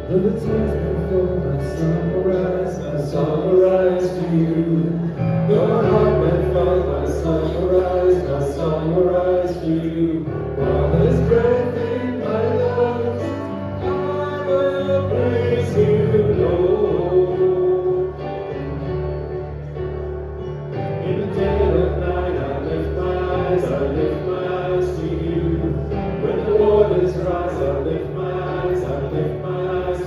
Though the tears before I summarize to you. Though my heart may fall, I summarize to you. While there's breath in my lungs, I will praise you, Lord. In the dead of night, I lift my eyes to you. When the waters rise, I lift my eyes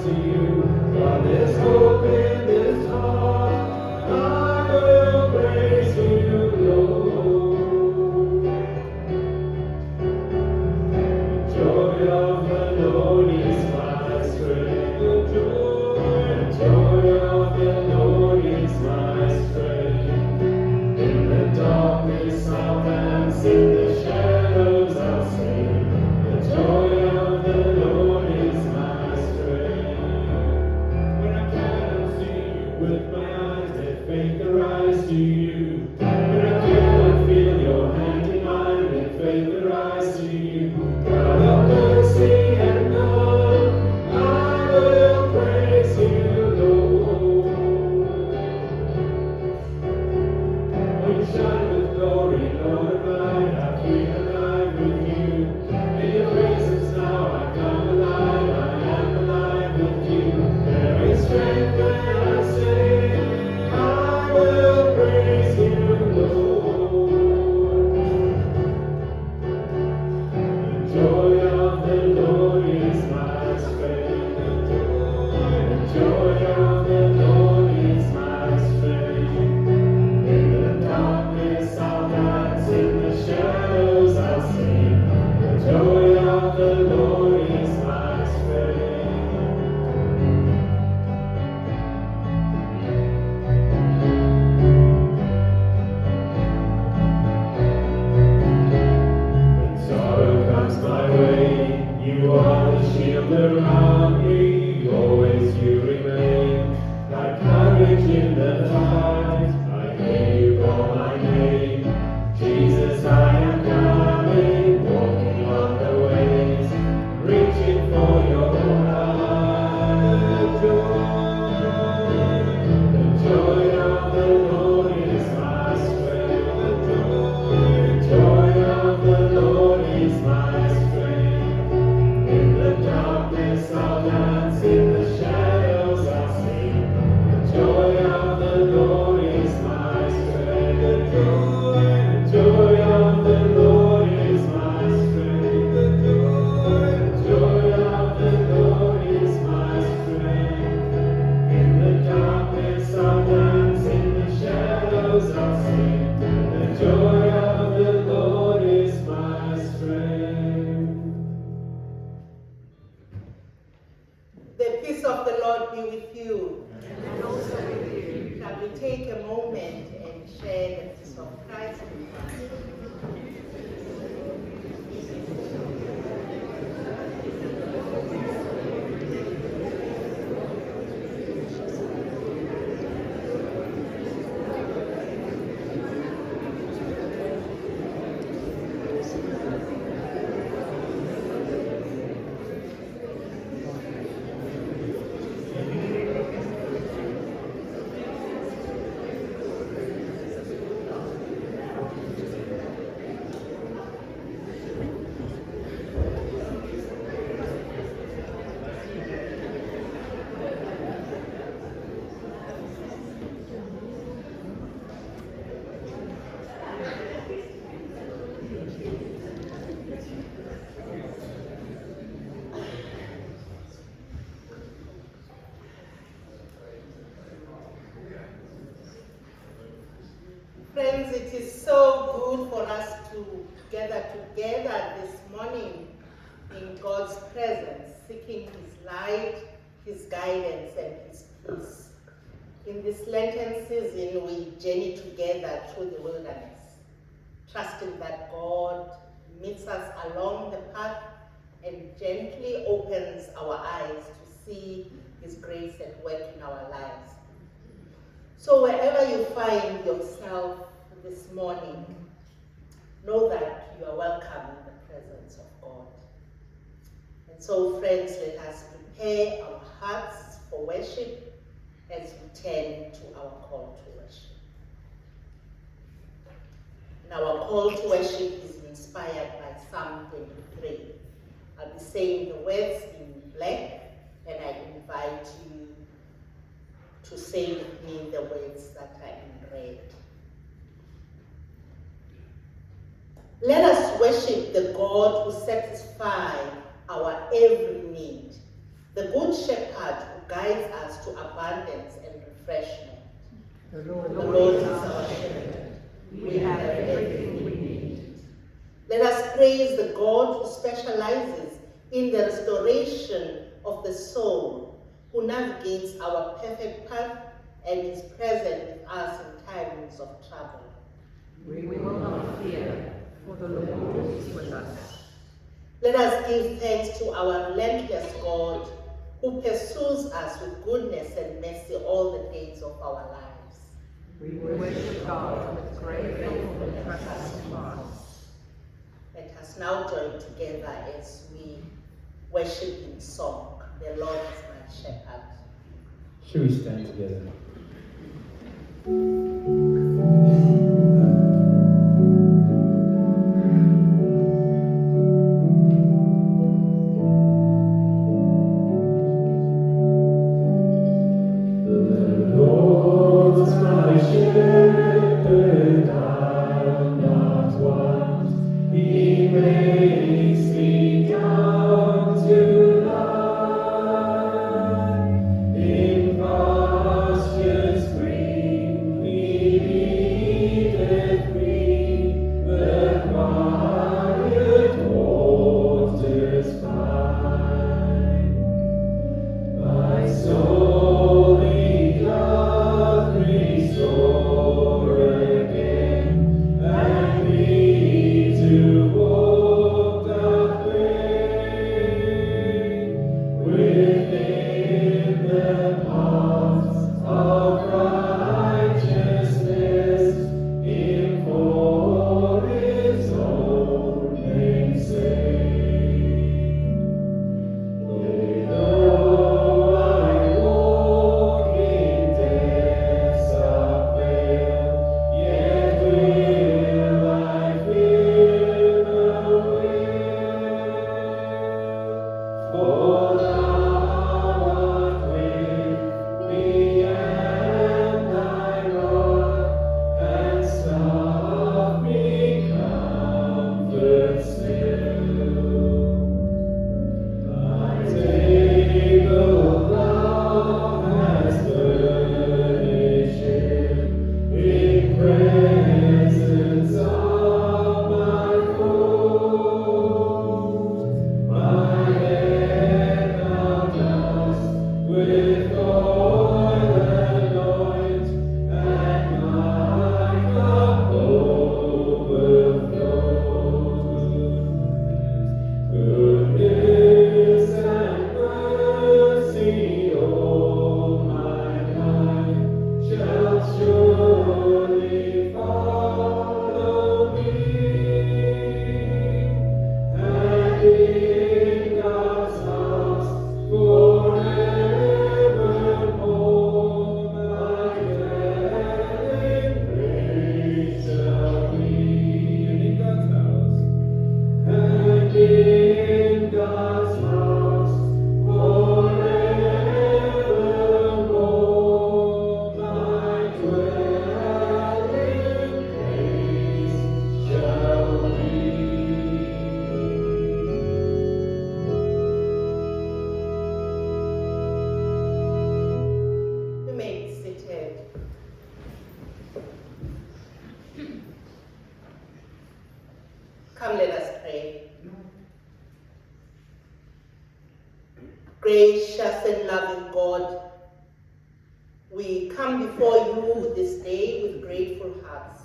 to you. While there's hope in this heart, I will praise you, Lord. The joy of the Lord is my strength. The joy of the Lord is my strength. In the darkness I'll dance, in the shadows I'll sing. The joy of the Lord is my strength. When I cannot see you with my eyes, let faith arise to you. When I cannot feel your hand in mine, let faith arise to you. God of mercy and love, I will praise you, Lord. When you shine with glory, Lord of light, I feel alive with you. In your presence now I come alive, I am alive with you. There is strength when I say, I will praise you, Lord. The joy of the Lord is my strength. The joy of the Lord is my strength. In the darkness I'll dance, in the shadows I'll sing. The joy of the Lord is my strength. When sorrow comes my way, you are the shield around me. Always you remain, like courage in the fight. I hear you call my name. Jesus, I am coming, walking on the ways, reaching for your light. The joy of the Lord is my strength. The joy of the Lord is my strength. In the darkness I'll dance, in the shadows I'll sing. The joy of the Lord is my strength. The joy of the Lord is my strength. The joy of the Lord is my strength. In the darkness I'll dance, in the shadows I'll sing. The joy of the Lord is my strength. The peace of the Lord be with you. And also with you. Shall we take a moment and share the peace of Christ with us? Friends, it is so good for us to gather together this morning in God's presence, seeking His light, His guidance, and His peace. In this Lenten season, we journey together through the wilderness, trusting that God meets us along the path and gently opens our eyes to see His grace at work in our lives. So wherever you find yourself this morning, know that you are welcome in the presence of God. And so, friends, let us prepare our hearts for worship as we turn to our call to worship. And our call to worship is inspired by Psalm 23. I'll be saying the words in black, and I invite you to say with me the words that are in red. Let us worship the God who satisfies our every need, the good shepherd who guides us to abundance and refreshment. The The Lord Lord is is our our shepherd. shepherd. We have everything we need. Let us praise the God who specializes in the restoration of the soul, who navigates our perfect path and is present with us in times of trouble. We will not fear, for the Lord is with us. Let us give thanks to our relentless God, who pursues us with goodness and mercy all the days of our lives. We worship God with grateful and trusting hearts. Let us now join together as we worship in song. The Lord is my shepherd. Should we stand together? The Lord's my shepherd, I'll not want. He makes me down to lie in pastures green. He leadeth me, the quiet waters by. My soul he doth restore again, and me to walk doth bring within the paths of righteousness, in for his own name's sake. Yea, though I walk in death's dark vale, yet will I fear no ill. For thou art with me, and thy rod and staff me comfort still. My table thou hast furnished in presence of my foes. My head thou dost with oil anoint, and my cup overflows. Goodness and mercy all my life shall surely follow me, and in God's house forevermore my dwelling place shall be. In God's house. And in God's house forevermore my dwelling place shall be. You may be seated. Come, let us pray. Gracious and loving God, we come before you this day with grateful hearts.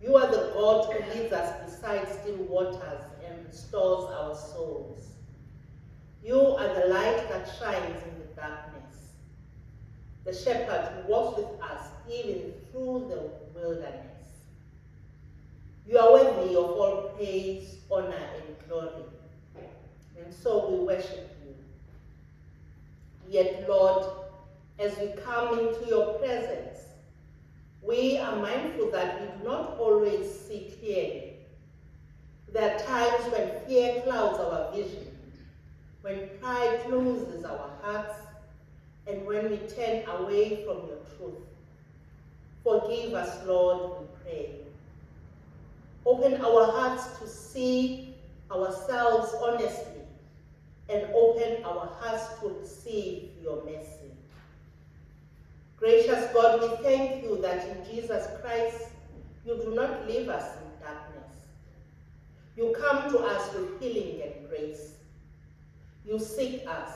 You are the God who leads us beside still waters and restores our souls. You are the light that shines in the darkness, the shepherd who walks with us even through the wilderness. You are worthy of all praise, honor, and glory. And so we worship you. Yet, Lord, as we come into your presence, we are mindful that we do not always see clearly. There are times when fear clouds our vision, when pride closes our hearts, and when we turn away from your truth. Forgive us, Lord, we pray. Open our hearts to see ourselves honestly, and open our hearts to receive your mercy. Gracious God, we thank you that in Jesus Christ, you do not leave us in darkness. You come to us with healing and grace. You seek us,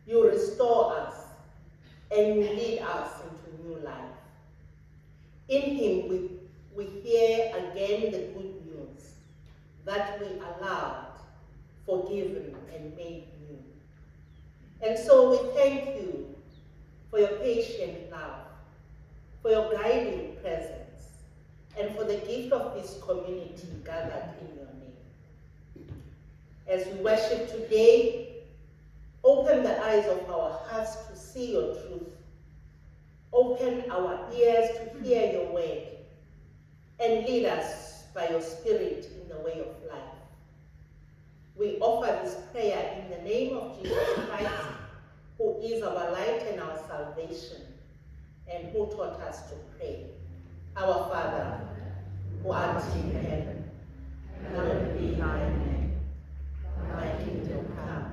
you restore us, and you lead us into new life. In him we hear again the good news that we are loved, forgiven, and made new. And so we thank you for your patient love, for your guiding presence, and for the gift of this community gathered in your name. As we worship today, open the eyes of our hearts to see your truth. Open our ears to hear your word, and lead us by your Spirit in the way of life. We offer this prayer in the name of Jesus Christ, who is our light and our salvation, and who taught us to pray. Our Father, who art in heaven, hallowed be thy name. Thy kingdom come,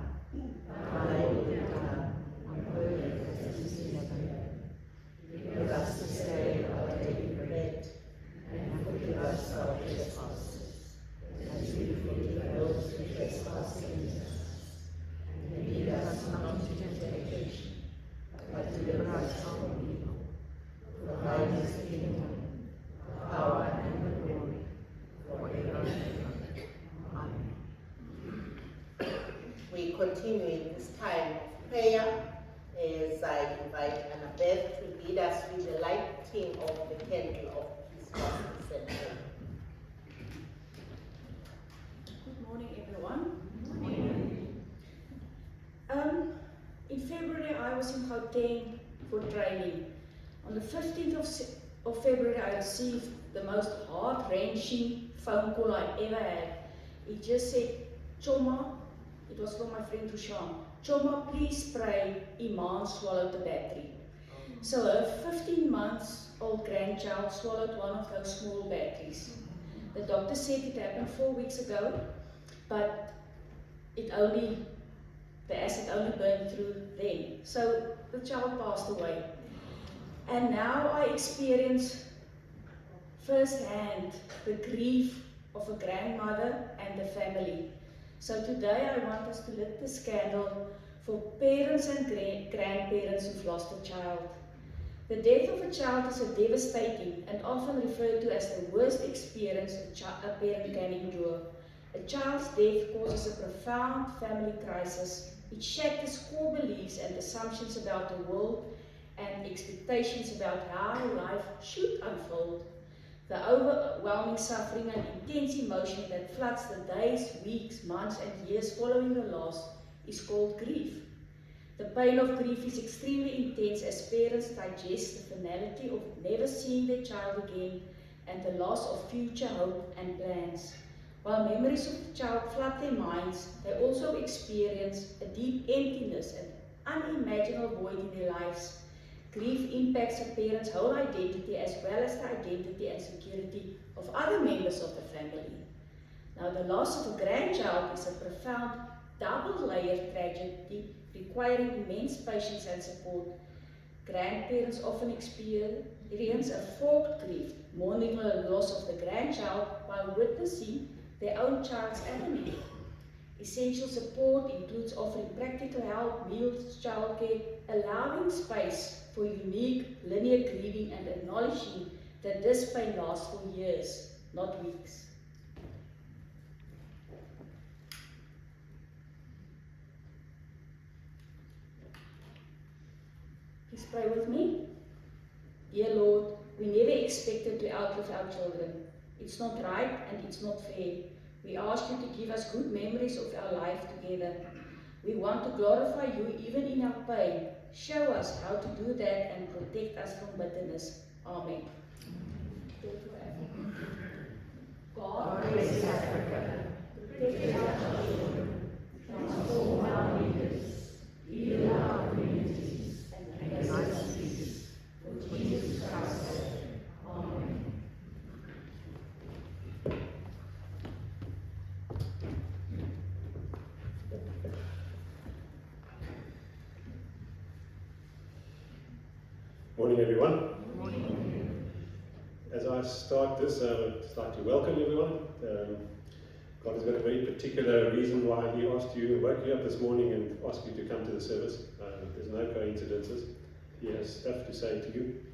thy will be done, on earth as it is in heaven. Give us this day our daily bread, and forgive us our trespasses, as we forgive those who trespass against us. And lead us not into temptation, but deliver us from evil. For thine is the kingdom, the power, and the glory, forever and ever. Amen. We continue in this time of prayer as I invite Annabeth to lead us with the lighting of the candle of Peace, Justice, and Hope. Good morning, everyone. In February, I was in Gauteng for training. On the 15th of February, I received the most heart-wrenching phone call I ever had. It just said, Choma, it was from my friend Rushan, Choma, please pray, Iman swallowed the battery. So her 15 months old grandchild swallowed one of those small batteries. The doctor said it happened 4 weeks ago, but the acid only burned through then. So the child passed away. And now I experience firsthand the grief of a grandmother and the family. So today I want us to lit this candle for parents and grandparents who've lost a child. The death of a child is a devastating and often referred to as the worst experience a parent can endure. A child's death causes a profound family crisis. It shatters core beliefs and assumptions about the world and expectations about how life should unfold. The overwhelming suffering and intense emotion that floods the days, weeks, months, and years following the loss is called grief. The pain of grief is extremely intense as parents digest the finality of never seeing their child again and the loss of future hope and plans. While memories of the child flood their minds, they also experience a deep emptiness and unimaginable void in their lives. Grief impacts a parent's whole identity as well as the identity and security of other members of the family. Now, the loss of a grandchild is a profound double-layered tragedy requiring immense patience and support. Grandparents often experience a forked grief, mourning the loss of the grandchild while witnessing their own child's agony. Essential support includes offering practical help, meals, childcare, allowing space for unique linear grieving and acknowledging that this pain lasts for years, not weeks. Please pray with me. Dear Lord, we never expected to outlive our children. It's not right and it's not fair. We ask you to give us good memories of our life together. We want to glorify you even in our pain. Show us how to do that and protect us from bitterness. Amen. God bless Africa. protect our children, transform our leaders, heal our communities, and make us peace. For Jesus Christ's sake. Amen. Morning, everyone. As I start this, I would like to welcome everyone. God has got a very particular reason why He woke you up this morning and asked you to come to the service. There's no coincidences. He has stuff to say to you.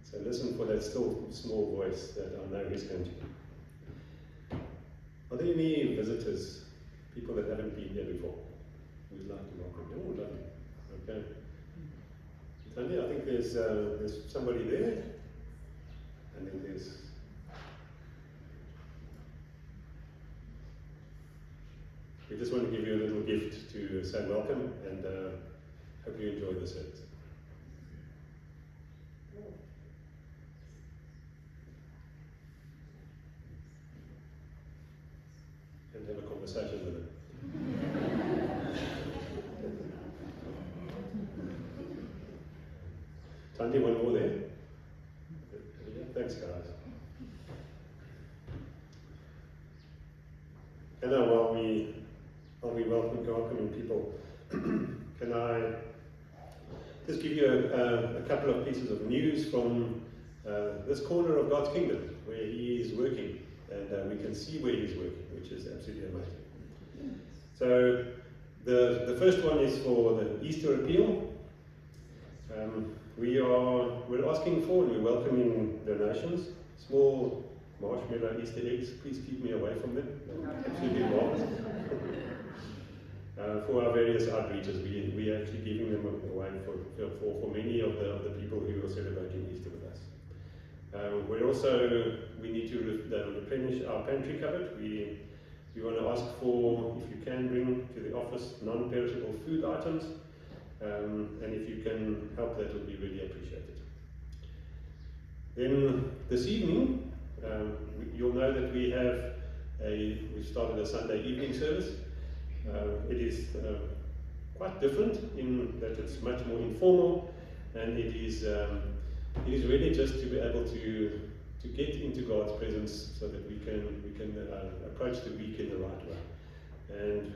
So listen for that still small voice that I know He's going to. Are there any visitors, people that haven't been here before, who would like to welcome you? Oh, lovely. Okay. Tanya, I think there's somebody there, and then there's. We just want to give you a little gift to say welcome, and hope you enjoy the service. And have a conversation with them. Tandy, one more there. Thanks, guys. And now, while we welcoming people, can I just give you a couple of pieces of news from this corner of God's kingdom, where He is working, and we can see where He's working, which is absolutely amazing. So, the first one is for the Easter appeal. We're asking for and we're welcoming donations, small marshmallow Easter eggs. Please keep me away from them. Absolutely marvelous. For our various outreaches, we are actually giving them away for many of the people who are celebrating Easter with us. We need to replenish our pantry cupboard. We want to ask for, if you can, bring to the office non-perishable food items. And if you can help, that would be really appreciated. Then this evening, you'll know that we started a Sunday evening service. It is quite different in that it's much more informal, and it is really just to be able to get into God's presence so that we can approach the week in the right way. And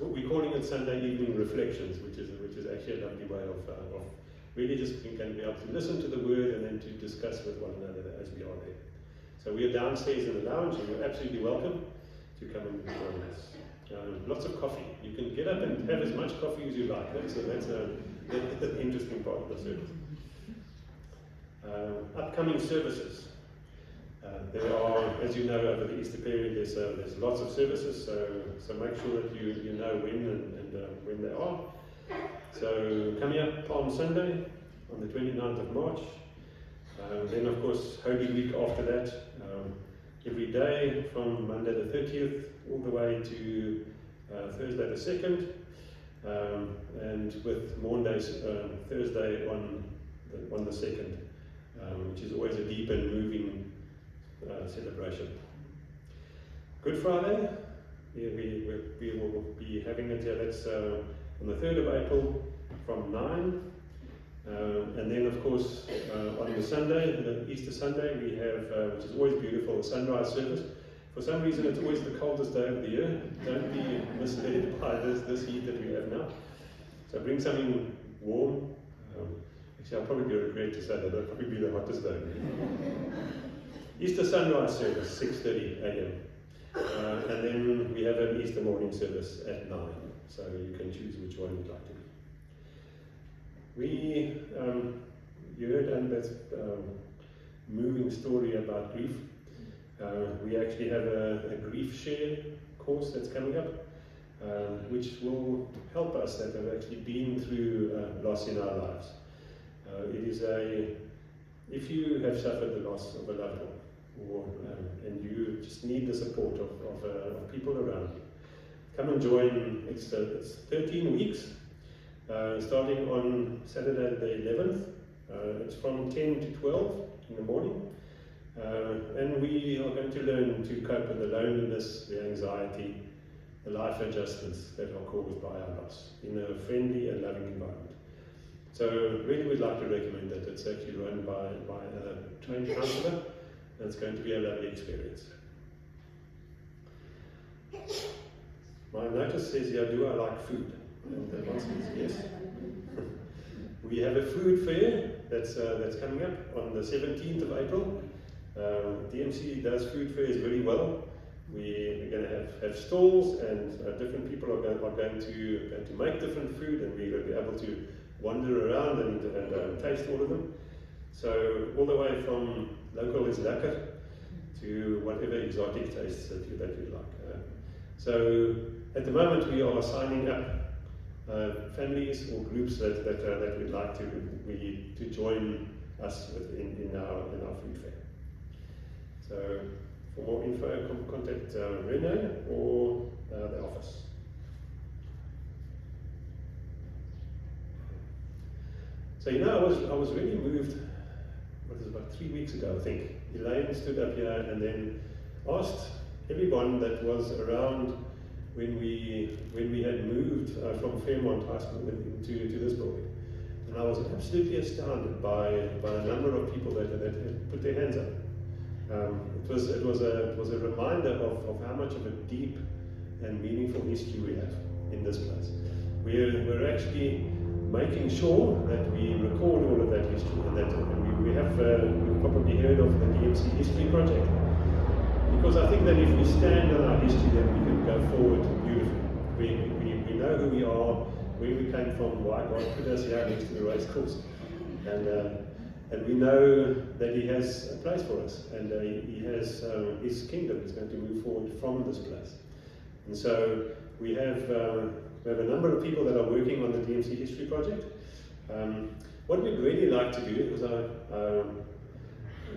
we're calling it Sunday Evening Reflections, which is actually a lovely way of really just being able to listen to the Word and then to discuss with one another as we are there. So we are downstairs in the lounge, and you're absolutely welcome to come and join us. Lots of coffee. You can get up and have as much coffee as you like. That's an interesting part of the service. Upcoming services. There are, as you know, over the Easter period, there's lots of services, so make sure that you know when and when they are. So coming up Palm Sunday on the 29th of March, then of course Holy Week after that, every day from Monday the 30th all the way to Thursday the 2nd, and with Maundy's Thursday on the 2nd, which is always a deep and moving celebration. Good Friday, we will be having it here. That's on the 3rd of April from 9. And then, of course, on the Sunday, the Easter Sunday, we have, which is always beautiful, the sunrise service. For some reason, it's always the coldest day of the year. Don't be misled by this heat that we have now. So bring something warm. Actually, I'll probably regret to say that that'll probably be the hottest day. Easter sunrise service, 6:30 a.m. And then we have an Easter morning service at 9. So you can choose which one you'd like to do. You heard Annabeth's moving story about grief. We actually have a grief share course that's coming up, which will help us that have actually been through loss in our lives. It is if you have suffered the loss of a loved one, and you just need the support of people around you, come and join. It's 13 weeks, starting on Saturday the 11th. It's from 10 to 12 in the morning. And we are going to learn to cope with the loneliness, the anxiety, the life adjustments that are caused by our loss in a friendly and loving environment. So really would like to recommend that. It's actually run by a trained counsellor, and it's going to be a lovely experience. My notice says here, do I like food? And the answer is yes. We have a food fair that's coming up on the 17th of April. DMC does food fairs very well. We're going to have stalls, and different people are going to make different food, and we're going to be able to wander around and taste all of them. So all the way from local is lekker to whatever exotic tastes that you like. So at the moment we are signing up families or groups that we'd like to join us in our food fair. So for more info, contact Renee or the office. So I was really moved. What was it, about 3 weeks ago, I think. Elaine stood up here and then asked everyone that was around when we had moved from Fairmont High School to this building. And I was absolutely astounded by a number of people that had put their hands up. It was a reminder of how much of a deep and meaningful history we have in this place. We're actually making sure that we record all of that history, and we have you've probably heard of the DMC History Project, because I think that if we stand on our history, then we can go forward beautifully. We know who we are, where we came from, why God put us here next to the race course, and we know that He has a place for us, and He has His kingdom is going to move forward from this place. And so we have a number of people that are working on the DMC History Project. What we'd really like to do is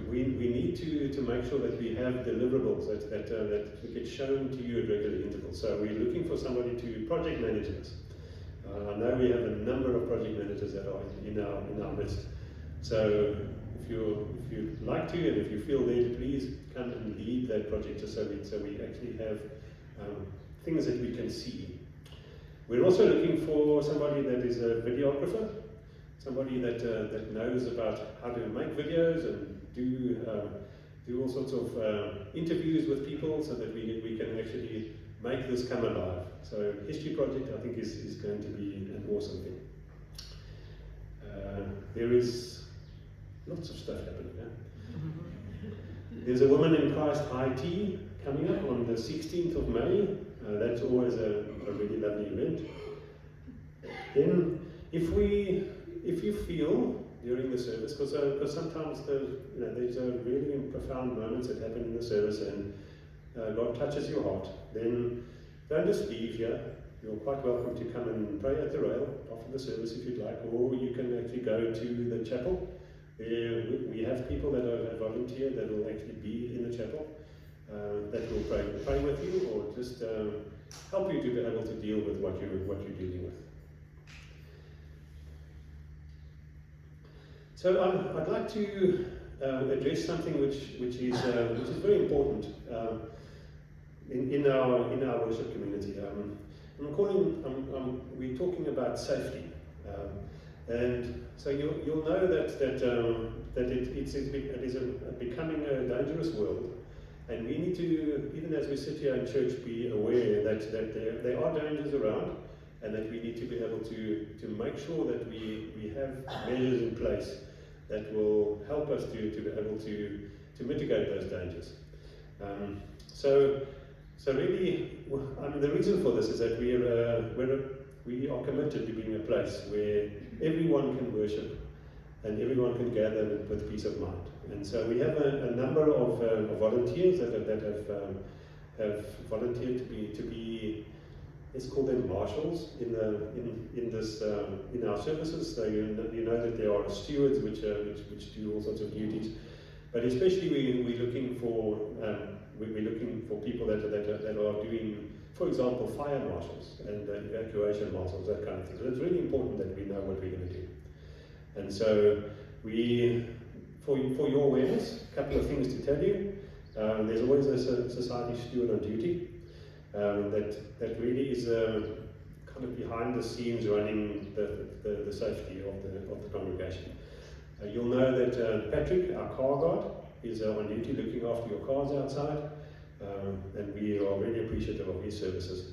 we need to make sure that we have deliverables that get shown to you at regular intervals. So we're looking for somebody to project manage this. I know we have a number of project managers that are in our midst. So if you'd like to, and if you feel led, please come and lead that project just so we actually have things that we can see. We're also looking for somebody that is a videographer, somebody that knows about how to make videos and do all sorts of interviews with people, so that we can actually make this come alive. So History Project, I think, is going to be an awesome thing. There is lots of stuff happening. There's a Women in Christ High Tea coming up on the 16th of May. That's always a really lovely event. Then, if you feel during the service, because sometimes there's a really profound moments that happen in the service, and God touches your heart, then don't just leave here. You're quite welcome to come and pray at the rail after the service if you'd like, or you can actually go to the chapel. We have people that are volunteered that will actually be in the chapel, that will pray with you, or just help you to be able to deal with what you're dealing with. So I'd like to address something which is very important in our worship community. We're talking about safety, and so you'll know that it is becoming a dangerous world, and we need to, even as we sit here in church, be aware that there are dangers around, and that we need to be able to make sure that we have measures in place that will help us to be able to mitigate those dangers. So really, the reason for this is that we are committed to being a place where everyone can worship and everyone can gather with peace of mind. And so we have a number of volunteers that have volunteered to be, let's call them marshals in our services. So you know that there are stewards which do all sorts of duties, but especially we're looking for people that are doing, for example, fire marshals and evacuation marshals, that kind of thing. So it's really important that we know what we're going to do. And so for your awareness, a couple of things to tell you. There's always a society steward on duty that really is kind of behind the scenes running the safety of the congregation. You'll know that Patrick, our car guard, is on duty looking after your cars outside, and we are really appreciative of his services.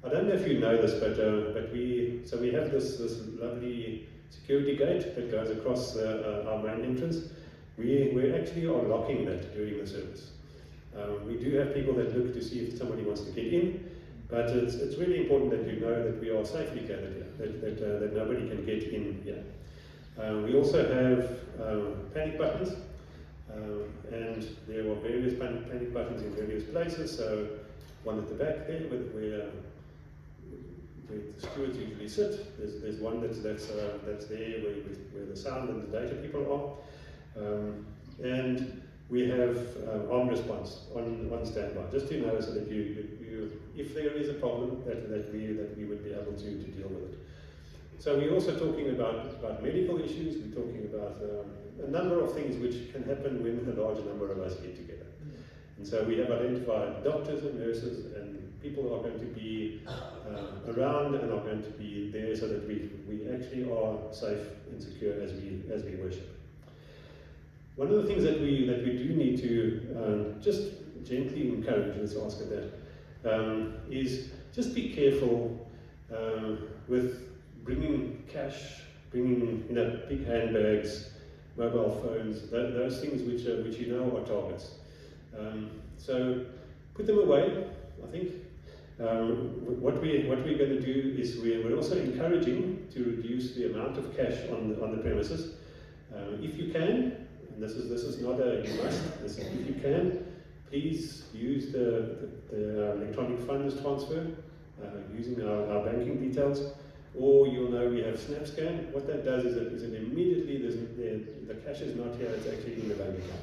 I don't know if you know this, but we have this lovely security gate that goes across our main entrance. We actually are locking that during the service. We do have people that look to see if somebody wants to get in, but it's really important that you know that we are safely gathered here, that nobody can get in here. We also have panic buttons, and there are various panic buttons in various places. So one at the back there where the stewards usually sit. There's one that's there where the sound and the data people are, and we have armed response on standby, just to know so that you if there is a problem that we would be able to deal with it. So we're also talking about medical issues. We're talking about a number of things which can happen when a large number of us get together. And so we have identified doctors and nurses and people who are going to be around and are going to be there so that we actually are safe and secure as we worship. One of the things that we do need to just gently encourage, let's ask at that, is just be careful with bringing cash, bringing big handbags, mobile phones, those things which you know are targets. So put them away. I think what we're going to do is we're also encouraging to reduce the amount of cash on the premises. If you can, and this is not a you must. This is, if you can, please use the electronic funds transfer using our banking details. Or you'll know we have SnapScan. What that does is that immediately the cash is not here, it's actually in the bank account.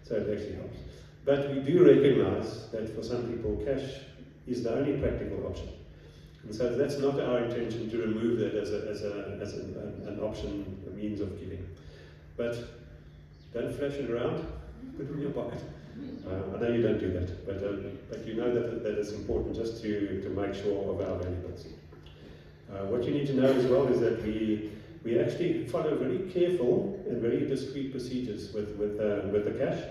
So it actually helps. But we do recognize that for some people cash is the only practical option. And so that's not our intention to remove that as an option, a means of giving. But don't flash it around, put it in your pocket. I know you don't do that, but you know that it's important just to make sure of our valuables. What you need to know as well is that we actually follow very careful and very discreet procedures with the cash.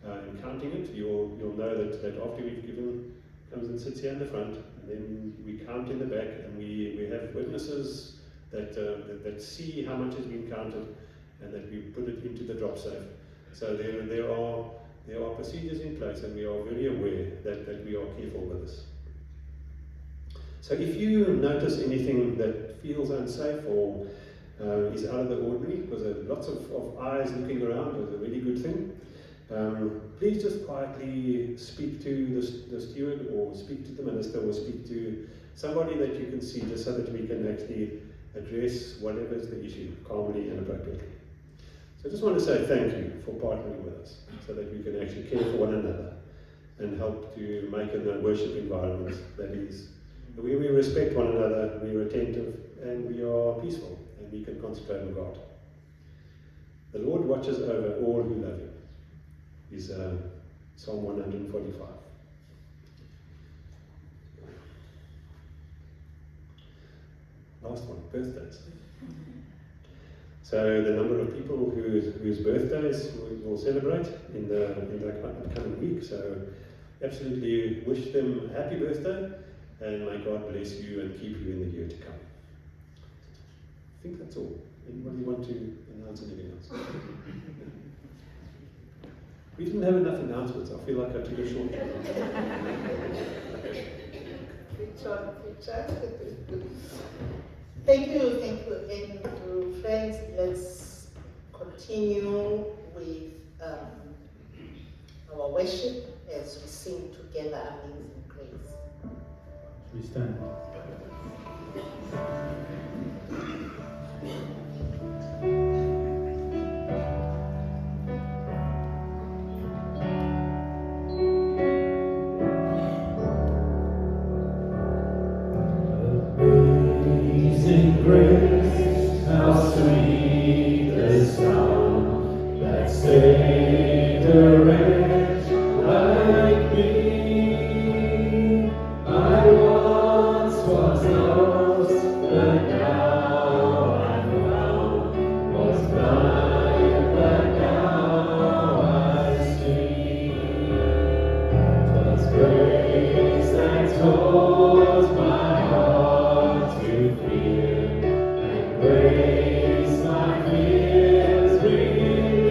In counting it, you'll know that after we've given, comes and sits here in the front, and then we count in the back, and we have witnesses that see how much has been counted, and that we put it into the drop safe. So there are procedures in place, and we are very aware that we are careful with this. So if you notice anything that feels unsafe or is out of the ordinary, because there are lots of eyes looking around is a really good thing, please just quietly speak to the steward, or speak to the minister, or speak to somebody that you can see, just so that we can actually address whatever is the issue calmly and appropriately. So I just want to say thank you for partnering with us, so that we can actually care for one another and help to make a worship environment that is where we respect one another, we are attentive, and we are peaceful, and we can concentrate on God. The Lord watches over all who love Him, is Psalm 145. Last one, birthdays. So the number of people whose birthdays we'll celebrate in the upcoming week. So absolutely wish them a happy birthday, and may God bless you and keep you in the year to come. I think that's all. Anybody want to announce anything else? We didn't have enough announcements. I feel like I took a short one. Thank you. And friends, let's continue with our worship as we sing together Amazing Grace. We stand. taught my heart to fear, and grace my fears relieve.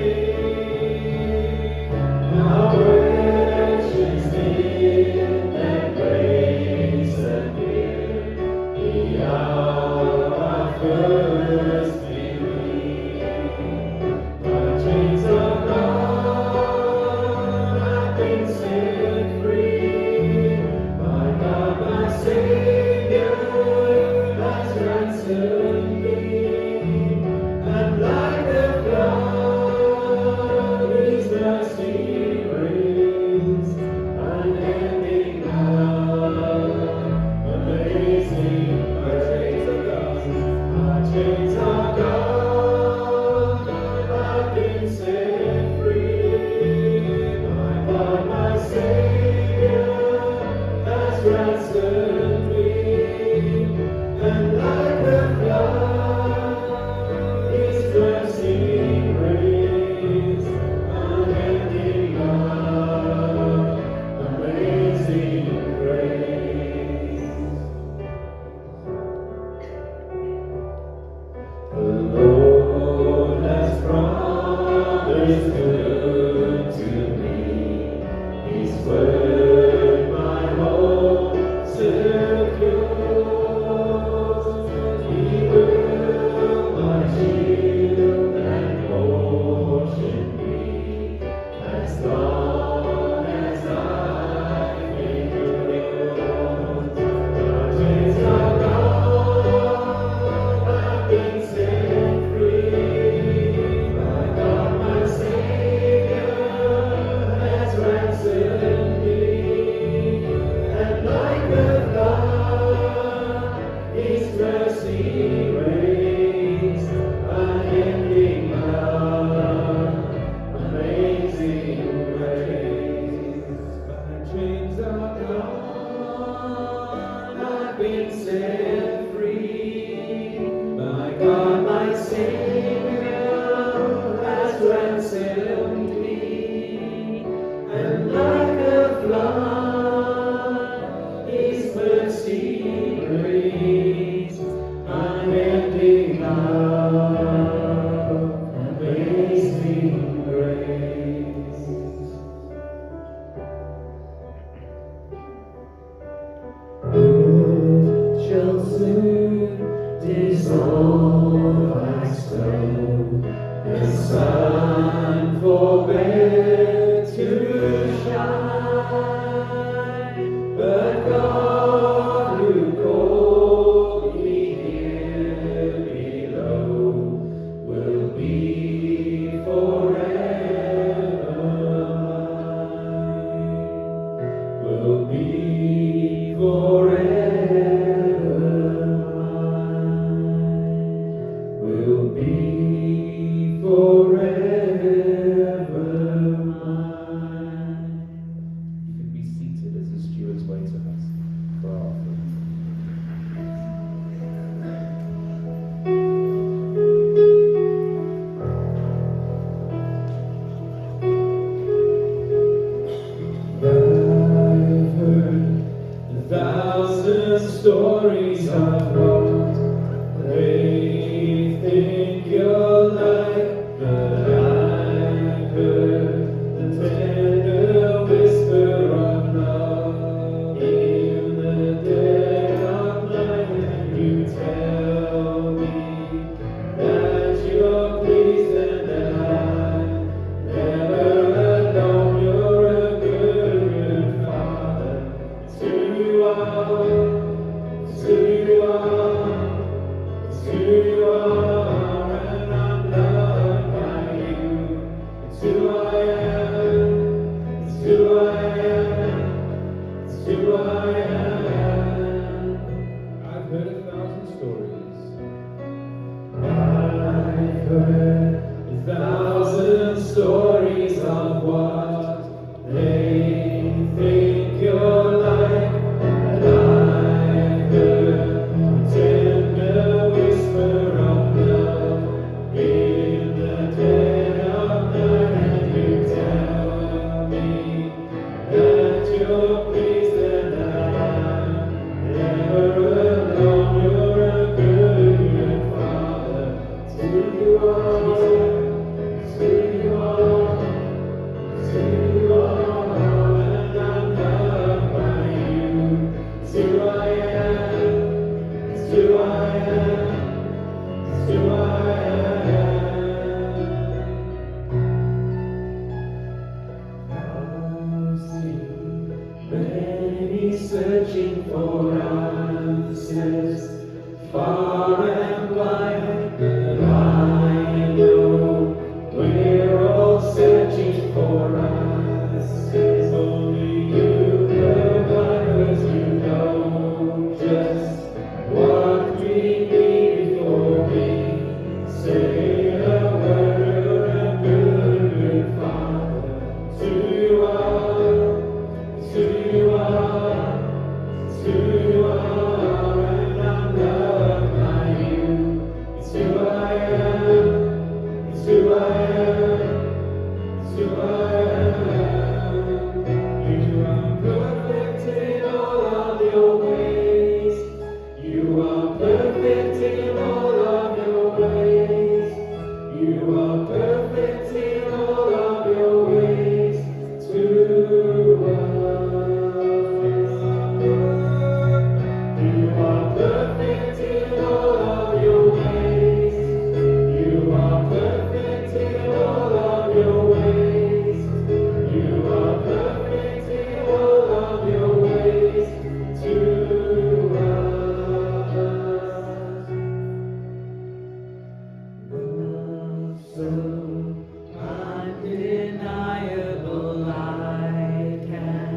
How precious did that grace appear, the hour I first believed. My chains are gone, I've been set free. My God, my Savior, has ransomed me. And like the flood, His mercy reigns, unending love, amazing grace. My chains are gone, I've been set free. My God, my Savior, has ransomed me. And like the flood, His mercy reigns, unending love, amazing grace. The Lord has promised good to me. His word my hope secures. He will my shield and portion be, as long as life endures. My chains are gone, I've been set free. My God, my Savior, has ransomed me. And like the flood, His mercy reigns, unending love, amazing grace. My chains are gone, I've been set free. My God, my Savior, has ransomed me. And like a flood, His mercy reigns, unending love, amazing grace. It shall soon dissolve like snow, the sun forbade to shine, but God who called me here below will be forever mine, will be forever mine, will be forever mine. You can be seated as the stewards wait on us for our offering. I've heard 1,000 stories of what they think you're like, but I've heard the tender whisper of love in the dead of night, and you tell me that you're pleased and that I'm never alone. You're a good, good Father. It's who you are. It's who you are. many searching for answers, far and wide, but I know we're all searching for answers. Only you provide us, you know just what we need before we say a word. You're a good, good Father. It's who you are, it's who you are, it's who you are, and I'm loved by you. It's who I am, it's who I am, it's who I am. You are perfect in all of your ways. You are perfect in all of your ways. You are perfect in all of your ways to us. You are perfect in all of your ways. You are perfect in all of your ways. You are perfect in all of your ways to us. Love so undeniable, I can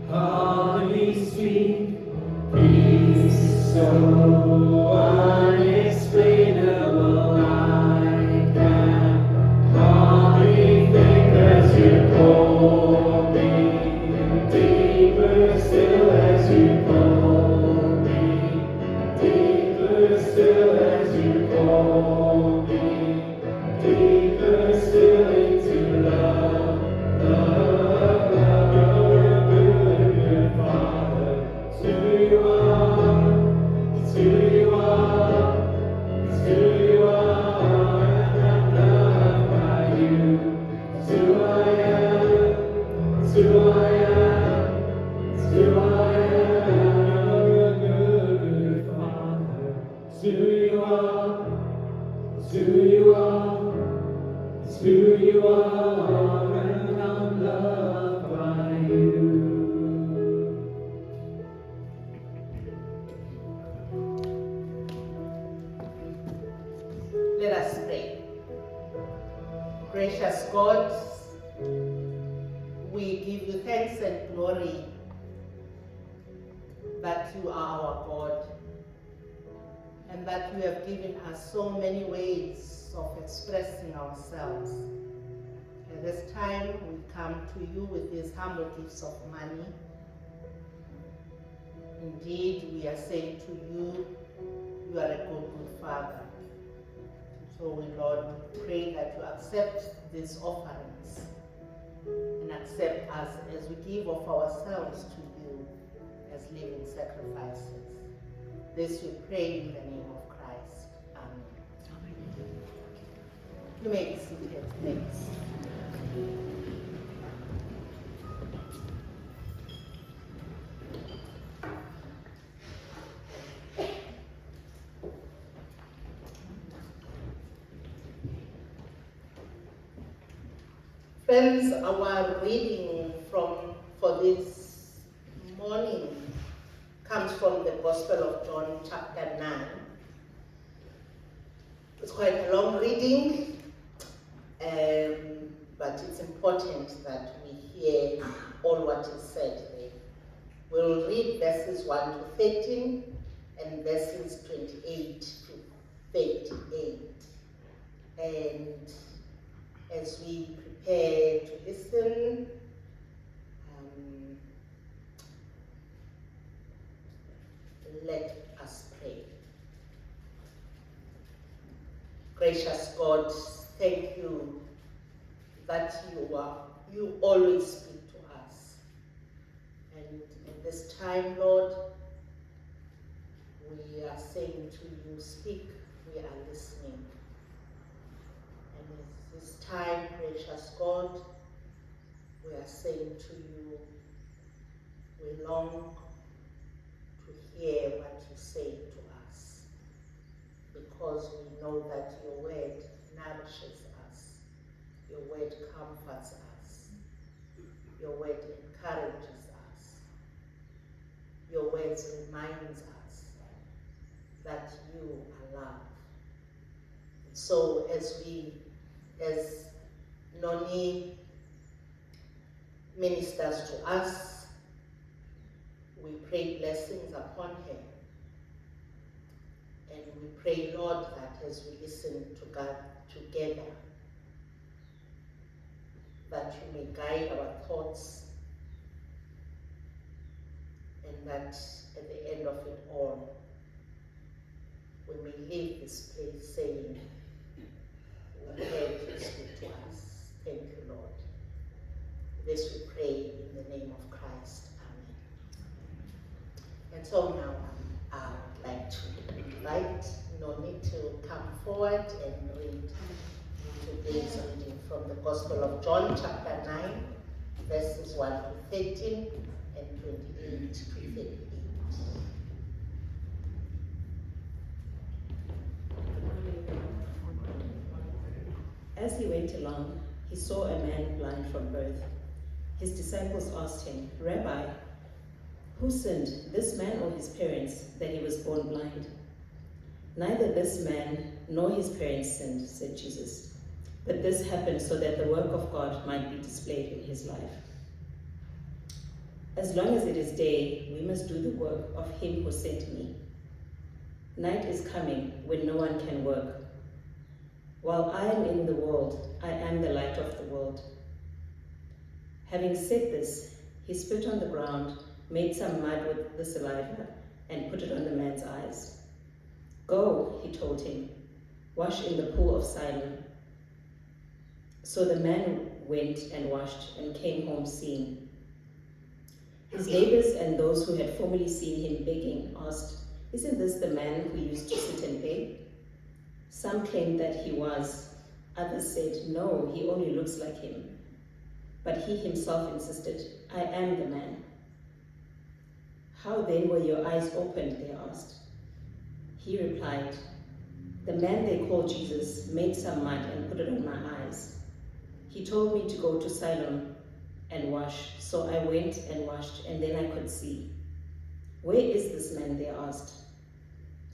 hardly speak. Peace so unexplainable, I can hardly think as you call me. Deeper still as you call me. Deeper still as you call me. Deeper still into love, love, love. You're a good, good Father. It's who you are, it's who you are, it's who you are, and I'm loved by you. It's who I am, it's who I am, it's who I am. You're a good, good Father. It's who you are, it's who you are, it's who you are, and I'm loved by you. Let us pray. Gracious God, we give you thanks and glory that you are our God and that you have given us so many ways of expressing ourselves. At this time, we come to you with these humble gifts of money. Indeed, we are saying to you, you are a good, good Father. So we, Lord, pray that you accept these offerings and accept us as we give of ourselves to you as living sacrifices. This we pray in the name of Christ. Amen. You may be seated. Thanks. Friends, our reading for this morning comes from the Gospel of John, chapter 9. It's quite a long reading, but it's important that we hear all what is said there. We'll read verses 1 to 13 and verses 28 to 38. And as we prepare to listen, let us pray. Gracious God, thank you that you always speak to us. And at this time, Lord, we are saying to you, speak, we are listening. And at this time, gracious God, we are saying to you, we long to hear what you say to us, because we know that your word nourishes us, your word comforts us, your word encourages us. always reminds us that you are love. So as Noni ministers to us, we pray blessings upon her. And we pray, Lord, that as we listen to God together, that you may guide our thoughts, and that at the end of it all, we may leave this place saying, we heard you speak to us. Thank you, Lord. This we pray in the name of Christ. Amen. And so now I would like to invite Noni to come forward and read today's reading from the Gospel of John, chapter 9, verses 1 to 13 and 28 to 38. As he went along, he saw a man blind from birth. His disciples asked him, "Rabbi, who sinned, this man or his parents, that he was born blind?" "Neither this man nor his parents sinned," said Jesus, "but this happened so that the work of God might be displayed in his life. As long as it is day, we must do the work of him who sent me. Night is coming when no one can work. While I am in the world, I am the light of the world." Having said this, he spit on the ground, made some mud with the saliva, and put it on the man's eyes. "Go," he told him, "wash in the pool of Siloam." So the man went and washed and came home seeing. His neighbors and those who had formerly seen him begging asked, "Isn't this the man who used to sit and beg?" Some claimed that he was. Others said, "No, he only looks like him." But he himself insisted, "I am the man." "How then were your eyes opened?" they asked. He replied, "The man they call Jesus made some mud and put it on my eyes. He told me to go to Siloam and wash, so I went and washed, and then I could see." "Where is this man?" they asked.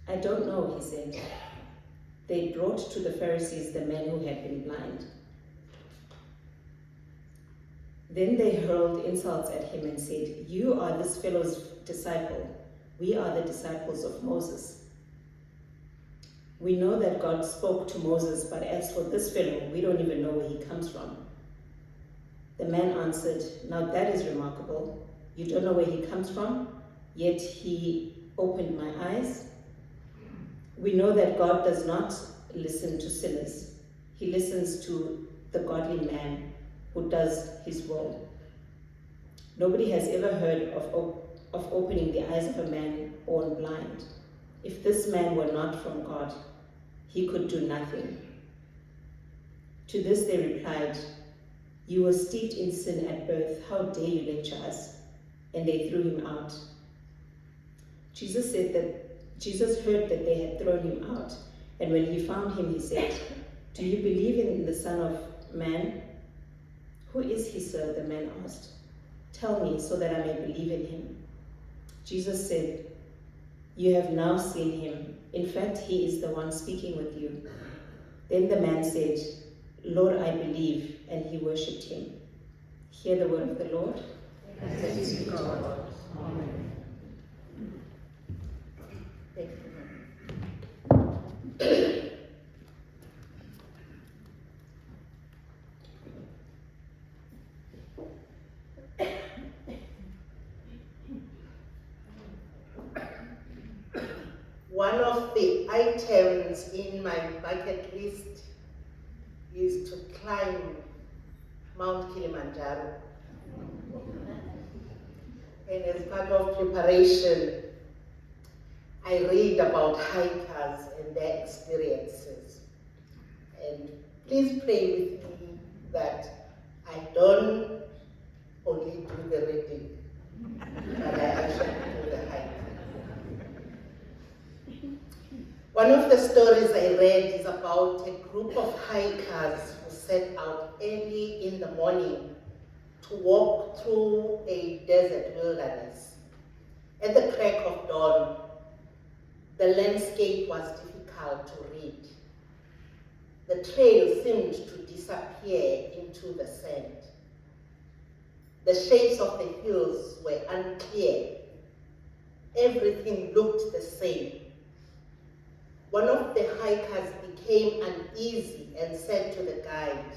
"I don't know," he said. They brought to the Pharisees the man who had been blind. Then they hurled insults at him and said, "You are this fellow's disciple. We are the disciples of Moses. We know that God spoke to Moses, but as for this fellow, we don't even know where he comes from." The man answered, "Now that is remarkable. You don't know where he comes from, yet he opened my eyes. We know that God does not listen to sinners. He listens to the godly man who does his will. Nobody has ever heard of opening the eyes of a man born blind. If this man were not from God, he could do nothing." To this they replied, "You were steeped in sin at birth. How dare you lecture us?" And they threw him out. Jesus heard that they had thrown him out, and when he found him, he said, "Do you believe in the Son of Man?" "Who is he, sir?" the man asked. "Tell me, so that I may believe in him." Jesus said, "You have now seen him. In fact, he is the one speaking with you." Then the man said, "Lord, I believe," and he worshipped him. Hear the word of the Lord. Thanks be to God. Amen. Thank you. One of the items in my bucket list is to climb Mount Kilimanjaro. And as part of preparation, I read about hikers and their experiences. And please pray with me that I don't only do the reading, but I actually do the hiking. One of the stories I read is about a group of hikers who set out early in the morning to walk through a desert wilderness. At the crack of dawn, the landscape was difficult to read. The trail seemed to disappear into the sand. The shapes of the hills were unclear. Everything looked the same. One of the hikers became uneasy and said to the guide,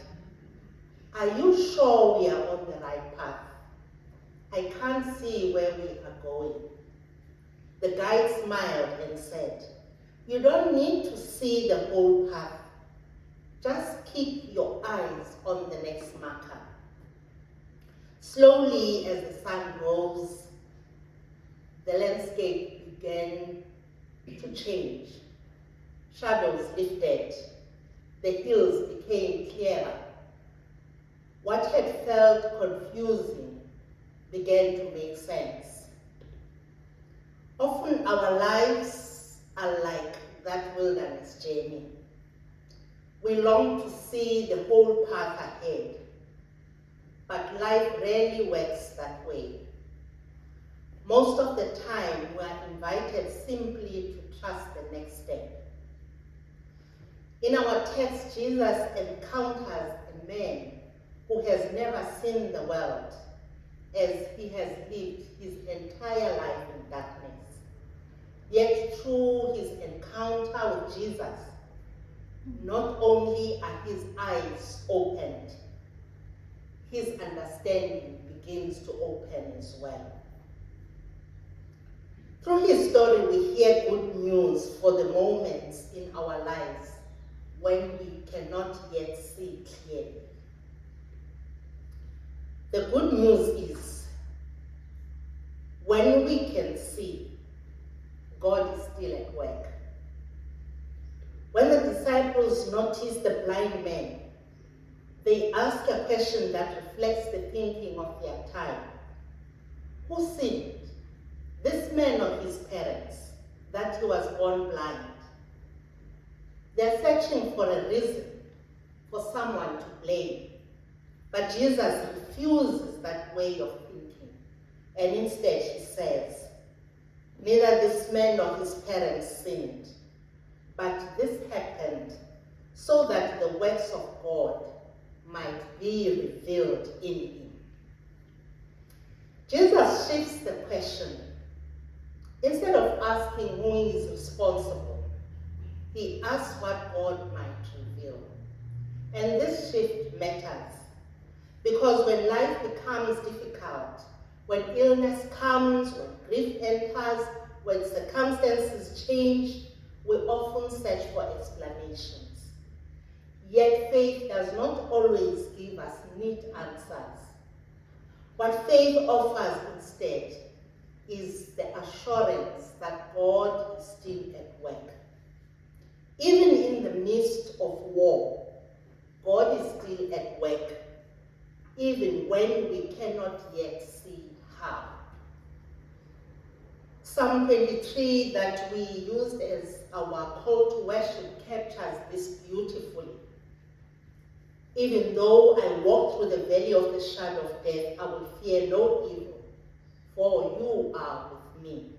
"Are you sure we are on the right path? I can't see where we are going." The guide smiled and said, "You don't need to see the whole path. Just keep your eyes on the next marker." Slowly, as the sun rose, the landscape began to change. Shadows lifted. The hills became clearer. What had felt confusing began to make sense. Often our lives are like that wilderness journey. We long to see the whole path ahead, but life rarely works that way. Most of the time, we are invited simply to trust the next step. In our text, Jesus encounters a man who has never seen the world, as he has lived his entire life in darkness. Yet through his encounter with Jesus, not only are his eyes opened, his understanding begins to open as well. Through his story, we hear good news for the moments in our lives when we cannot yet see clearly. The good news is, when we can see, God is still at work. When the disciples noticed the blind man, they asked a question that reflects the thinking of their time. Who sinned, this man or his parents, that he was born blind? They're searching for a reason, for someone to blame. But Jesus refuses that way of thinking, and instead he says, neither this man nor his parents sinned, but this happened so that the works of God might be revealed in him. Jesus shifts the question. Instead of asking who is responsible, he asks what God might reveal. And this shift matters, because when life becomes difficult, when illness comes, when grief enters, when circumstances change, we often search for explanations. Yet faith does not always give us neat answers. What faith offers instead is the assurance that God is still at work. Even in the midst of war, God is still at work, even when we cannot yet see how. Psalm 23 that we used as our call to worship captures this beautifully. Even though I walk through the valley of the shadow of death, I will fear no evil, for you are with me.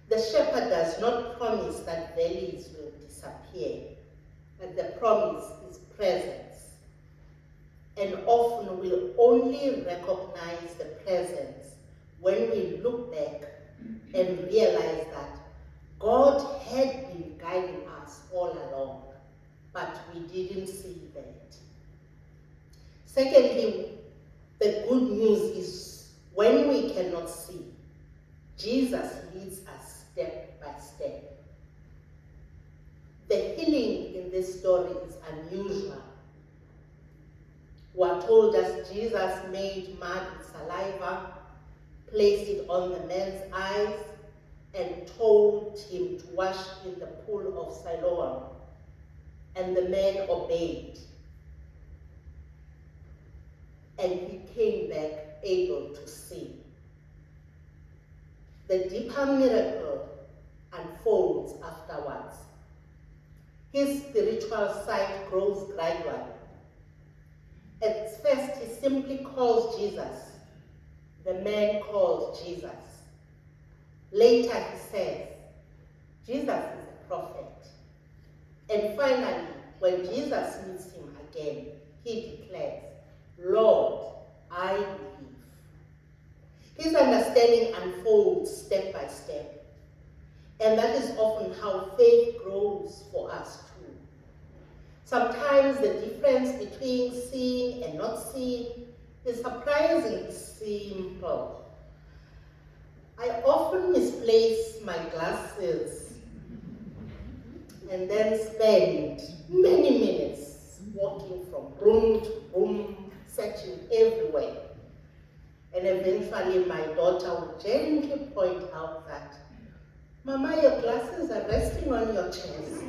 The shepherd does not promise that valleys will disappear, but the promise is presence. And often we'll only recognize the presence when we look back and realize that God had been guiding us all along, but we didn't see that. Secondly, the good news is when we cannot see, Jesus leads us step by step. The healing in this story is unusual. We are told that Jesus made mud with saliva, placed it on the man's eyes, and told him to wash in the pool of Siloam. And the man obeyed. And he came back able to see. The deeper miracle unfolds afterwards. His spiritual sight grows gradually. At first, he simply calls Jesus. The man calls Jesus. Later he says, Jesus is a prophet. And finally, when Jesus meets him again, he declares, Lord, I believe. His understanding unfolds step by step. And that is often how faith grows for us too. Sometimes the difference between seeing and not seeing is surprisingly simple. I often misplace my glasses and then spend many minutes walking from room to room, searching everywhere. And eventually my daughter would gently point out that, Mama, your glasses are resting on your chest.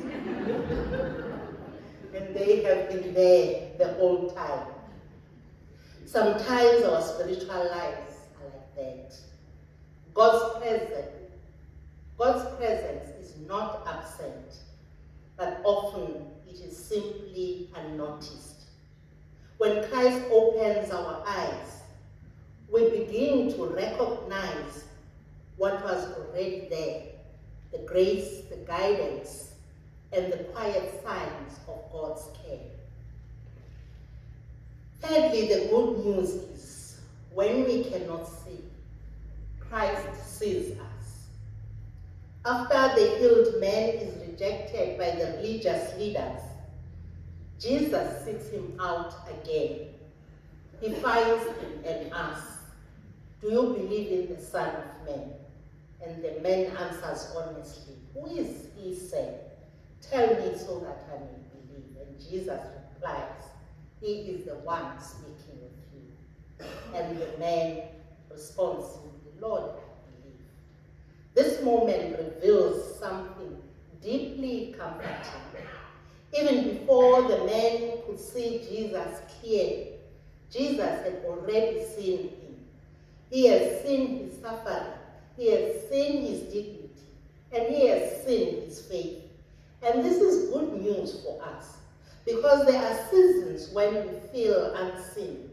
And they have been there the whole time. Sometimes our spiritual lives are like that. God's presence is not absent, but often it is simply unnoticed. When Christ opens our eyes, we begin to recognize what was already there, the grace, the guidance, and the quiet signs of God's care. Thirdly, the good news is, when we cannot see, Christ sees us. After the healed man is rejected by the religious leaders, Jesus seeks him out again. He finds him and asks, do you believe in the Son of Man? And the man answers honestly, who is he, sir? Tell me so that I may believe. And Jesus replies, he is the one speaking with you. And the man responds simply, Lord, I believe. This moment reveals something deeply comforting. Even before the man could see Jesus clearly, Jesus had already seen him. He has seen his suffering, he has seen his dignity, and he has seen his faith. And this is good news for us, because there are seasons when we feel unseen,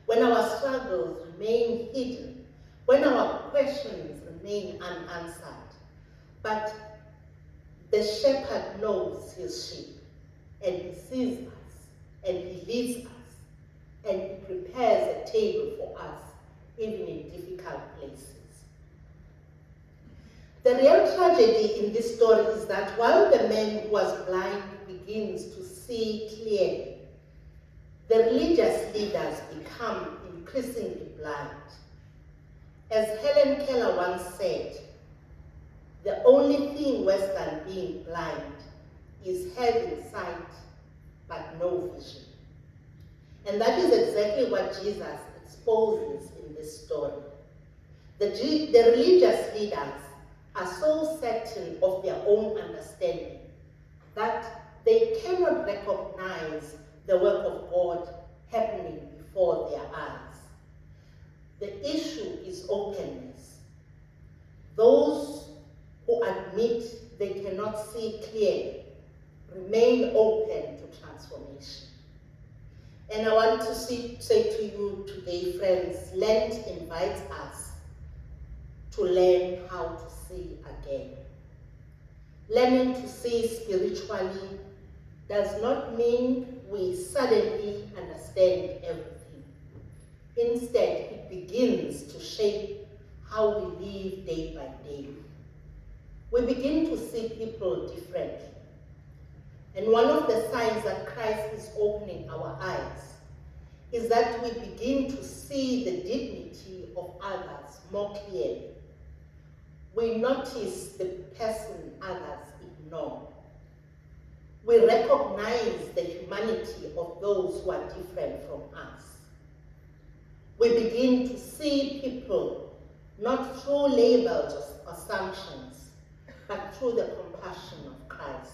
when our struggles remain hidden, when our questions remain unanswered. But the shepherd knows his sheep, and he sees us, and he leads us, and he prepares a table for us, even in difficult places. The real tragedy in this story is that while the man who was blind begins to see clearly, the religious leaders become increasingly blind. As Helen Keller once said, the only thing worse than being blind is having sight but no vision. And that is exactly what Jesus exposes in this story. The religious leaders are so certain of their own understanding that they cannot recognize the work of God happening before their eyes. The issue is openness. Those who admit they cannot see clearly remain open to transformation. And I want to say to you today, friends, Lent invites us to learn how to see again. Learning to see spiritually does not mean we suddenly understand everything. Instead, it begins to shape how we live day by day. We begin to see people differently. And one of the signs that Christ is opening our eyes is that we begin to see the dignity of others more clearly. We notice the person others ignore. We recognize the humanity of those who are different from us. We begin to see people not through labels or assumptions, but through the compassion of Christ.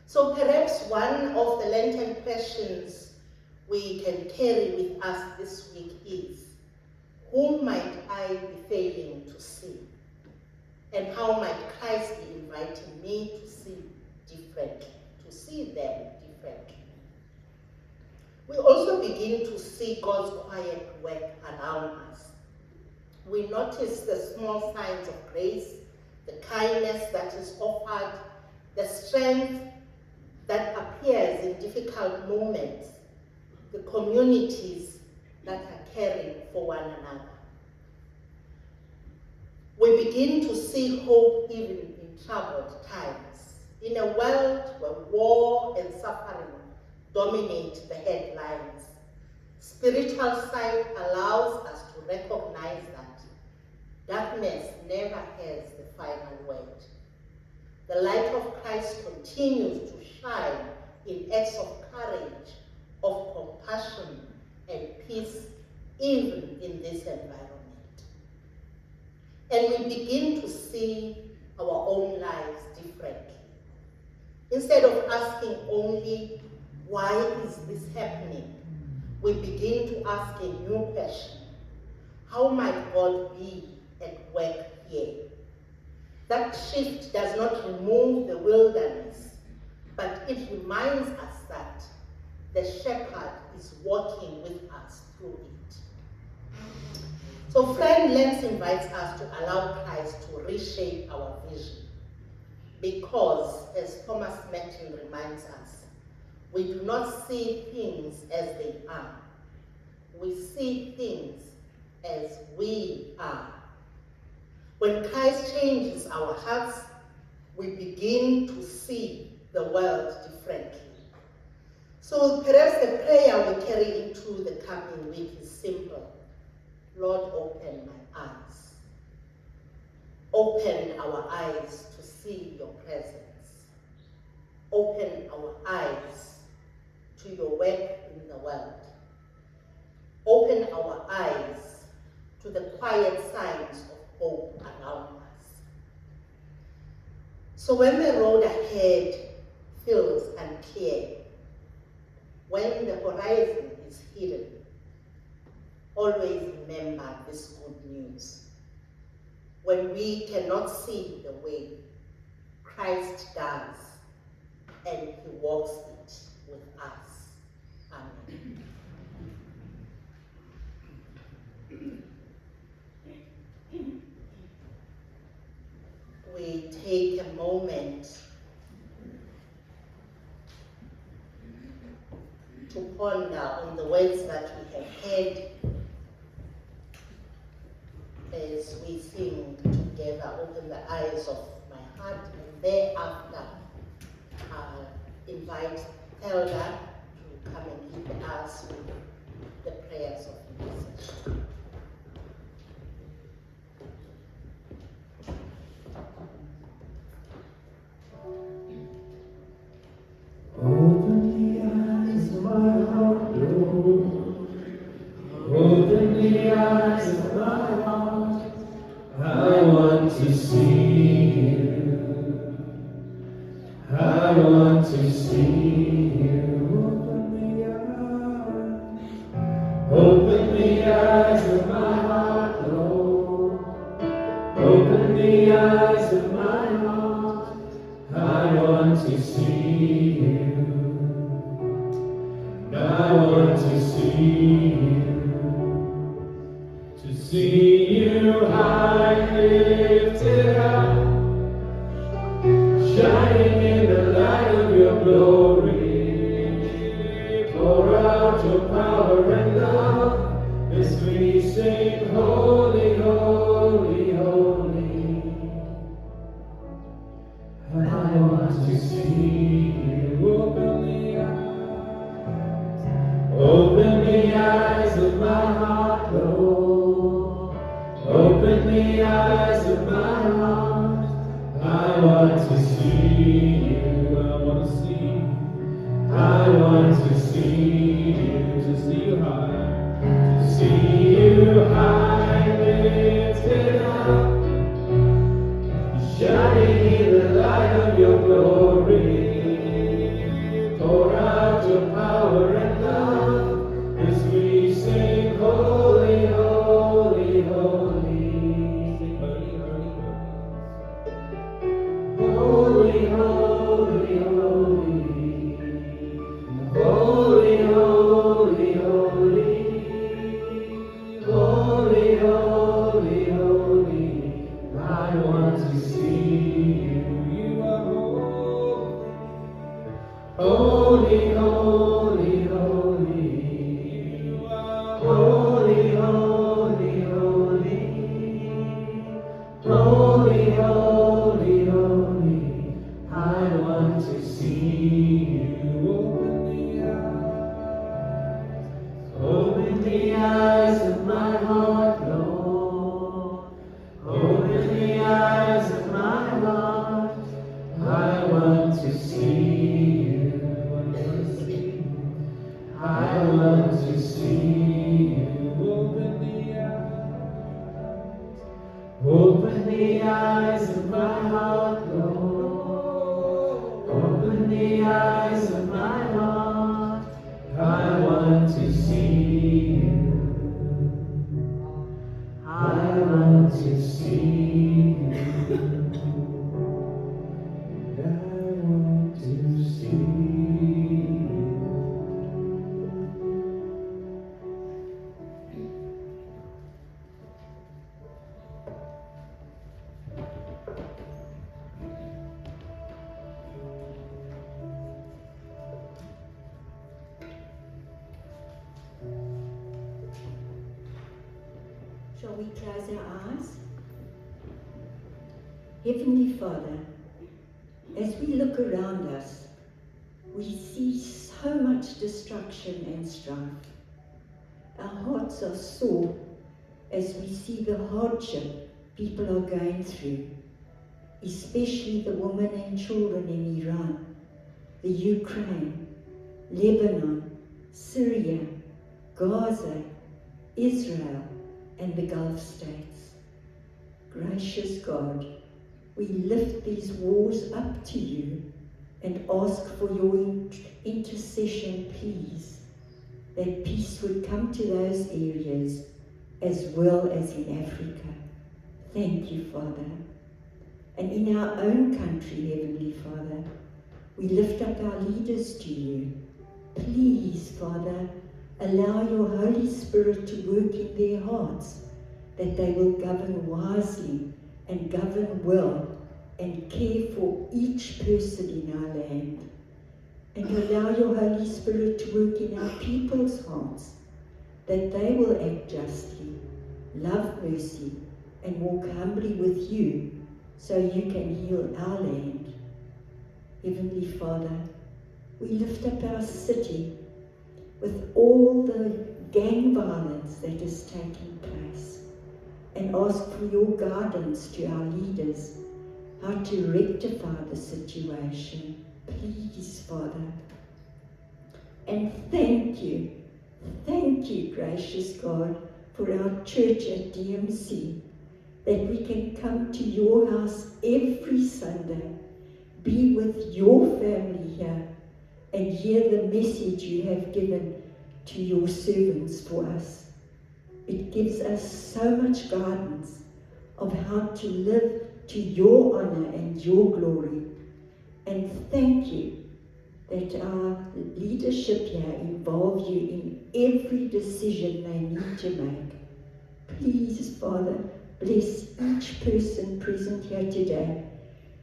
So perhaps one of the Lenten questions we can carry with us this week is, whom might I be failing to see? And how might Christ be inviting me to see differently, to see them differently? We also begin to see God's quiet work around us. We notice the small signs of grace, the kindness that is offered, the strength that appears in difficult moments, the communities that are caring for one another. We begin to see hope even in troubled times. In a world where war and suffering dominate the headlines, spiritual sight allows us to recognize that darkness never has the final word. The light of Christ continues to shine in acts of courage, of compassion and peace, even in this environment. And we begin to see our own lives differently. Instead of asking only, why is this happening? We begin to ask a new question. How might God be at work here? That shift does not remove the wilderness, but it reminds us that the shepherd is walking with us through it. So friend, Lent invites us to allow Christ to reshape our vision. Because, as Thomas Merton reminds us, we do not see things as they are. We see things as we are. When Christ changes our hearts, we begin to see the world differently. So perhaps the prayer we carry into the coming week is simple. Lord, open my eyes. Open our eyes to see your presence. Open our eyes to your work in the world. Open our eyes to the quiet signs of hope around us. So when the road ahead feels unclear, when the horizon is hidden, always remember this good news. When we cannot see the way, Christ does, and he walks it with us. Amen. We take a moment to ponder on the words that we have heard as we sing together, Open the Eyes of My Heart, and thereafter invite Elder to come and lead us with the prayers of intercession. Open the eyes of my heart, Lord. Open the eyes of my heart. I want to see you. I want to see you. Open the eyes of my heart, Lord. Open the eyes of my heart. I want to see you. I want to see you high and lifted up, shining in the light of your glory. Pour out your power and love as we sing, holy, holy, holy. I want to see you. Open the eyes of my heart, Lord. Open the eyes of my heart. I want to see you. I want to see you. I want to see you. To see you high. To see you high, lifted up, shining in the light of your glory. Pour out your power and love as we sing, holy, holy, holy. Sing, holy, holy, holy. Holy, holy, holy. Holy, holy, holy. Holy, holy, Holy, holy, holy, I want to see you. Open the eyes of my heart, Lord. Open the eyes of my heart. I want to see you. I want to see you. Open the eyes of my heart, Lord. Open the eyes of my heart. I want to see you. I want to see you. I want to see you. Shall we close our eyes? Heavenly Father, as we look around us, we see so much destruction and strife. Our hearts are sore as we see the hardship people are going through, especially the women and children in Iran, the Ukraine, Lebanon, Syria, Gaza, Israel, and the Gulf states. Gracious God, we lift these wars up to you and ask for your intercession, please, that peace would come to those areas as well as in Africa. Thank you, Father. And in our own country, Heavenly Father, we lift up our leaders to you. Please, Father, allow your Holy Spirit to work in their hearts, that they will govern wisely and govern well and care for each person in our land. And allow your Holy Spirit to work in our people's hearts, that they will act justly, love mercy, and walk humbly with you, so you can heal our land. Heavenly Father, we lift up our city with all the gang violence that is taking place, and ask for your guidance to our leaders, how to rectify the situation. Please, Father. And thank you, gracious God, for our church at DMC, that we can come to your house every Sunday, be with your family here, and hear the message you have given to your servants for us. It gives us so much guidance of how to live to your honor and your glory. And thank you that our leadership here involve you in every decision they need to make. Please, Father, bless each person present here today.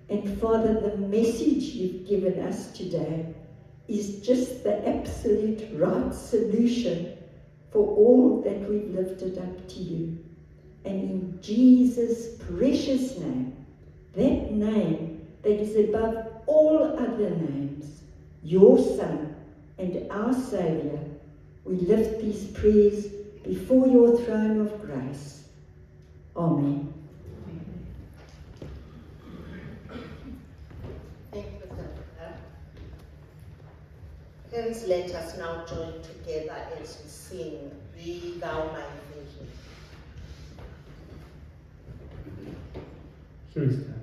And Father, the message you've given us today is just the absolute right solution for all that we've lifted up to you. And in Jesus' precious name, that name that is above all other names, your Son and our Saviour, we lift these prayers before your throne of grace. Amen. Thank you, Dr. Hence, let us now join together as we sing, Be Thou My Vision. Shall we stand?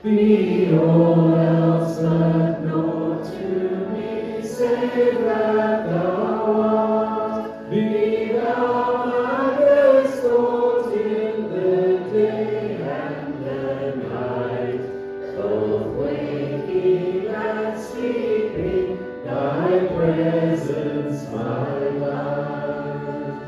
Be all else but naught to me, save that thou art. Be thou my best thought in the day and the night, both waking and sleeping, thy presence, my light.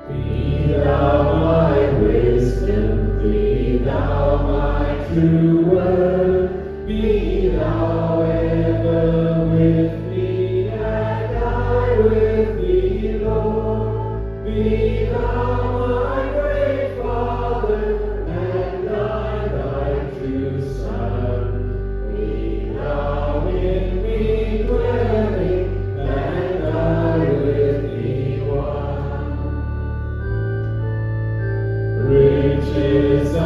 Be thou my wisdom, be thou my true word, be thou ever with me, and I with thee, Lord. Be thou my great Father, and I thy true Son. Be thou in me dwelling, and I with thee one. Riches I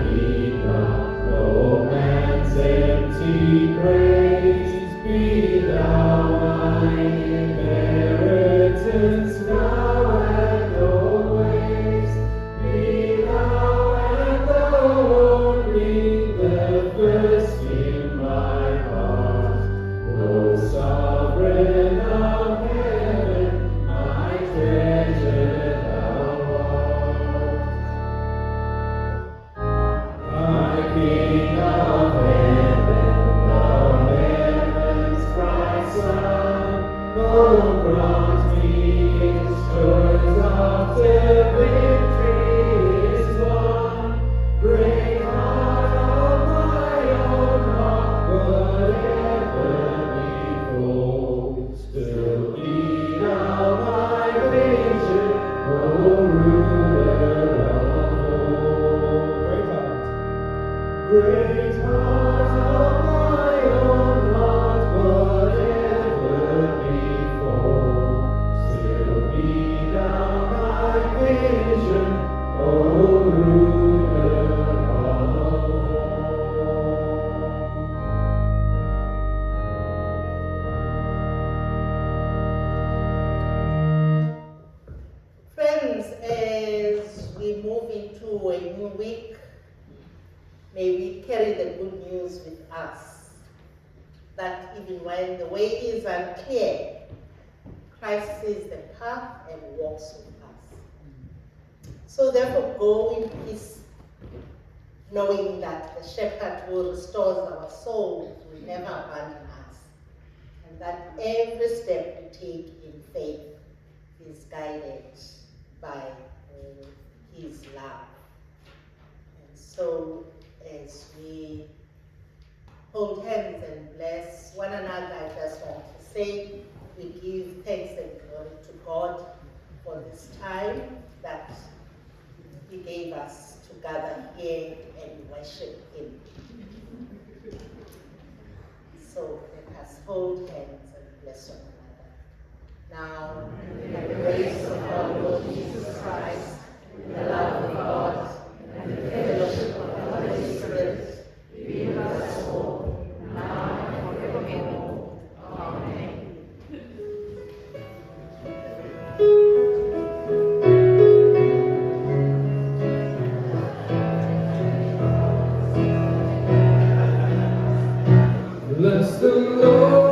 need not, no man's empty praise. Be thou mine inheritance now and always. Be thou and thou only the first in my heart. O sovereign of heaven, my treasure thou art. My King of heaven's bright sun, oh, grant me its joys after victory is won. Great heart of my own heart, whatever befall, still be thou my vision, O ruler of all. Great heart of my own heart, whatever befall, still be thou my vision, O ruler of all. Friends, as we move into a new week, may we carry the good news with us, that even when the way is unclear, Christ sees the path and walks with us. So therefore, go in peace, knowing that the shepherd who restores our souls will never abandon us, and that every step we take in faith is guided by his love. And so, as we hold hands and bless one another, I just want to say we give thanks and glory to God for this time that he gave us to gather here and worship him. So let us hold hands and bless one another. Now, may the grace of our Lord Jesus Christ, the love of God, and the fellowship of the Holy Spirit be with us all, now and forevermore. Amen. Bless the Lord.